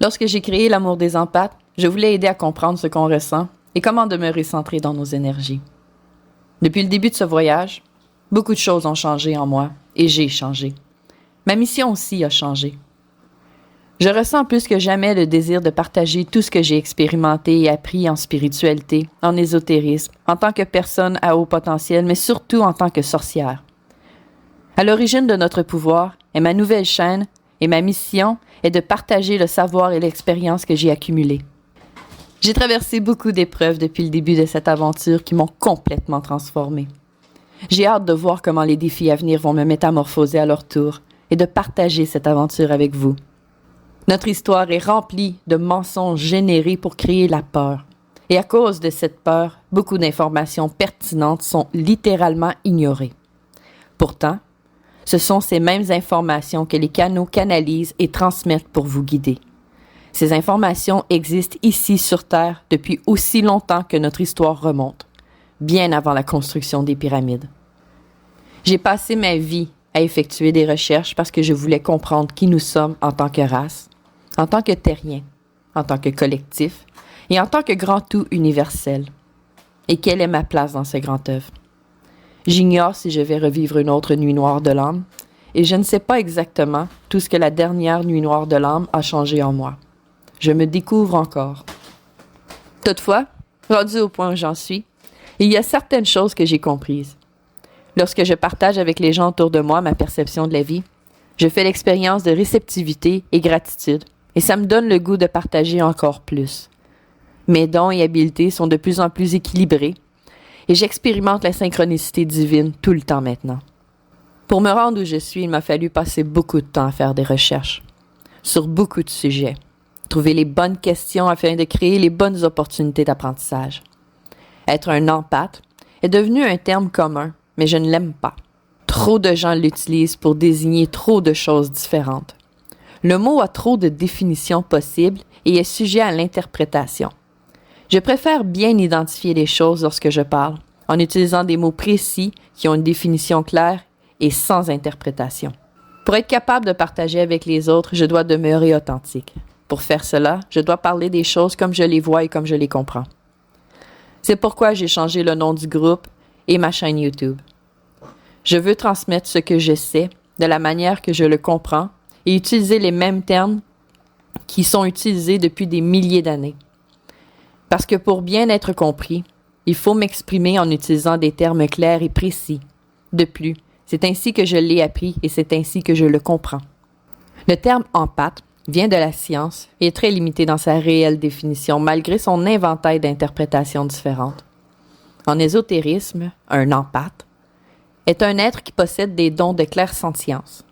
Lorsque j'ai créé l'amour des empathes, je voulais aider à comprendre ce qu'on ressent et comment demeurer centré dans nos énergies. Depuis le début de ce voyage, beaucoup de choses ont changé en moi et j'ai changé. Ma mission aussi a changé. Je ressens plus que jamais le désir de partager tout ce que j'ai expérimenté et appris en spiritualité, en ésotérisme, en tant que personne à haut potentiel, mais surtout en tant que sorcière. À l'origine de notre pouvoir est ma nouvelle chaîne et ma mission est de partager le savoir et l'expérience que j'ai accumulés. J'ai traversé beaucoup d'épreuves depuis le début de cette aventure qui m'ont complètement transformée. J'ai hâte de voir comment les défis à venir vont me métamorphoser à leur tour et de partager cette aventure avec vous. Notre histoire est remplie de mensonges générés pour créer la peur. Et à cause de cette peur, beaucoup d'informations pertinentes sont littéralement ignorées. Pourtant, ce sont ces mêmes informations que les canaux canalisent et transmettent pour vous guider. Ces informations existent ici sur Terre depuis aussi longtemps que notre histoire remonte, bien avant la construction des pyramides. J'ai passé ma vie à effectuer des recherches parce que je voulais comprendre qui nous sommes en tant que race, en tant que terriens, en tant que collectif et en tant que grand tout universel. Et quelle est ma place dans ce grand œuvre? J'ignore si je vais revivre une autre nuit noire de l'âme et je ne sais pas exactement tout ce que la dernière nuit noire de l'âme a changé en moi. Je me découvre encore. Toutefois, rendu au point où j'en suis, il y a certaines choses que j'ai comprises. Lorsque je partage avec les gens autour de moi ma perception de la vie, je fais l'expérience de réceptivité et gratitude, et ça me donne le goût de partager encore plus. Mes dons et habiletés sont de plus en plus équilibrés, et j'expérimente la synchronicité divine tout le temps maintenant. Pour me rendre où je suis, il m'a fallu passer beaucoup de temps à faire des recherches, sur beaucoup de sujets, trouver les bonnes questions afin de créer les bonnes opportunités d'apprentissage. Être un empathe est devenu un terme commun, mais je ne l'aime pas. Trop de gens l'utilisent pour désigner trop de choses différentes. Le mot a trop de définitions possibles et est sujet à l'interprétation. Je préfère bien identifier les choses lorsque je parle, en utilisant des mots précis qui ont une définition claire et sans interprétation. Pour être capable de partager avec les autres, je dois demeurer authentique. Pour faire cela, je dois parler des choses comme je les vois et comme je les comprends. C'est pourquoi j'ai changé le nom du groupe et ma chaîne YouTube. Je veux transmettre ce que je sais de la manière que je le comprends et utiliser les mêmes termes qui sont utilisés depuis des milliers d'années. Parce que pour bien être compris, il faut m'exprimer en utilisant des termes clairs et précis. De plus, c'est ainsi que je l'ai appris et c'est ainsi que je le comprends. Le terme empathe vient de la science et est très limité dans sa réelle définition malgré son inventaire d'interprétations différentes. En ésotérisme, un empathe est un être qui possède des dons de clairsentience.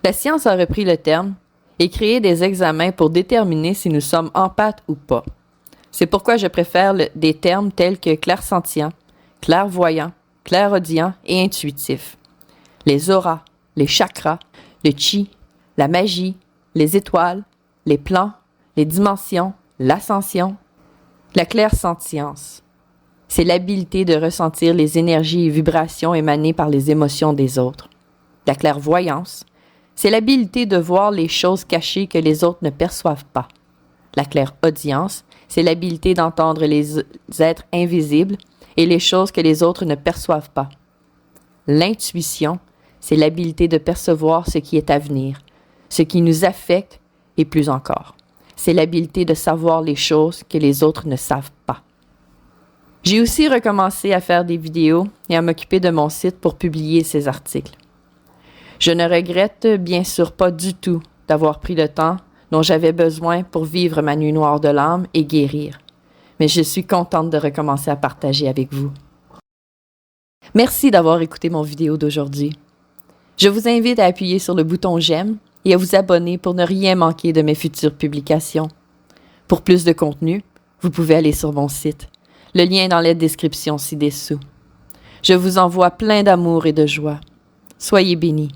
La science a repris le terme et créé des examens pour déterminer si nous sommes empathes ou pas. C'est pourquoi je préfère des termes tels que clairsentient, clairvoyant, clairaudient et intuitif. Les auras, les chakras, le chi, la magie, les étoiles, les plans, les dimensions, l'ascension. La clairsentience, c'est l'habilité de ressentir les énergies et vibrations émanées par les émotions des autres. La clairvoyance, c'est l'habilité de voir les choses cachées que les autres ne perçoivent pas. La clairaudience, c'est l'habilité d'entendre les êtres invisibles et les choses que les autres ne perçoivent pas. L'intuition, c'est l'habilité de percevoir ce qui est à venir, ce qui nous affecte et plus encore. C'est l'habilité de savoir les choses que les autres ne savent pas. J'ai aussi recommencé à faire des vidéos et à m'occuper de mon site pour publier ces articles. Je ne regrette bien sûr pas du tout d'avoir pris le temps dont j'avais besoin pour vivre ma nuit noire de l'âme et guérir. Mais je suis contente de recommencer à partager avec vous. Merci d'avoir écouté mon vidéo d'aujourd'hui. Je vous invite à appuyer sur le bouton j'aime et à vous abonner pour ne rien manquer de mes futures publications. Pour plus de contenu, vous pouvez aller sur mon site. Le lien est dans la description ci-dessous. Je vous envoie plein d'amour et de joie. Soyez bénis.